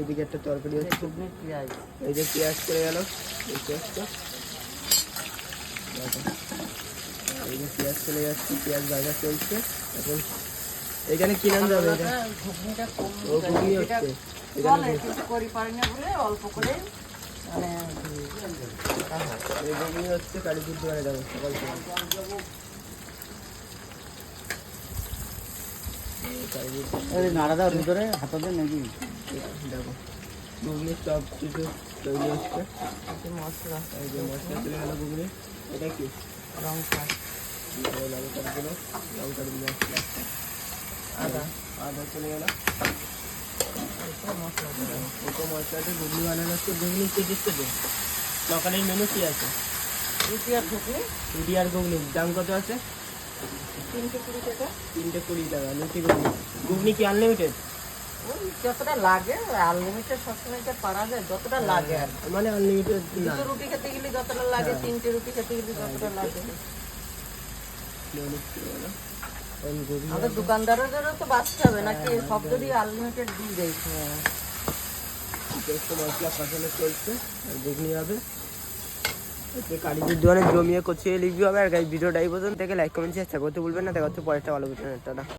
এদিকে একটা তরকারি হচ্ছে, পেঁয়াজ, এই যে পেঁয়াজ চলে গেল, এই পেঁয়াজটা এই যে পেঁয়াজ চলে যাচ্ছে, পেঁয়াজ ভাজা চলছে এখন। এখানে কি নাম যাবে? এটা ঘুগনিটা কম ও ঘুগনি হচ্ছে চলে, কিন্তু করি পারি না বলে অল্প করে মানে এই ঘুগনি হচ্ছে কালীপুর দোকানে যাবো সকাল সকাল। নাড়া দাও ভিতরে হাতাতে নাকি দেখো ঘুগনি সব কিছু তৈরি হচ্ছে। মশলা, এই যে মশলা চলে গেল ঘুগনি। এটা কি লঙ্কা, লঙ্কাগুলো, লঙ্কার মশলা, আদা, আদা চলে গেল। মশলা ওকে মশলাতে ঘুগনি বানানো হচ্ছে। ঘুগনি কি দিচ্ছে তো? সকালের মেনু কি আছে? রুটি আর ঘুগনি রুটি আর ঘুগনি দাম কত আছে? 320 টাকা। 320 টাকা রুটি ঘুগনি। ঘুগনি কি আনলিমিটেড? ওই যতটা লাগে, আনলিমিটেড সবসময় তো পারা যায়, যতটা লাগে আর কি। মানে আনলিমিটেড না। দুটো রুটি খেতে গেলে যতটা লাগে, 3টে রুটি খেতে গেলে যতটা লাগে। আমাদের দোকানদারেরও তো বাঁচতে হবে নাকি, সব যদি আনলিমিটেড দিয়ে দেয়। একটু মশলা কষানো চলছে আর ঘুগনি হবে। কালীপুর দোকানে জমিয়ে কচিয়ে লিখবি হবে। আর গাইস ভিডিওটা এই পর্যন্ত থেকে লাইক কমেন্ট শেয়ার করতে ভুলবেন না। দেখা হচ্ছে পরেরটা ভালো ভিডিও।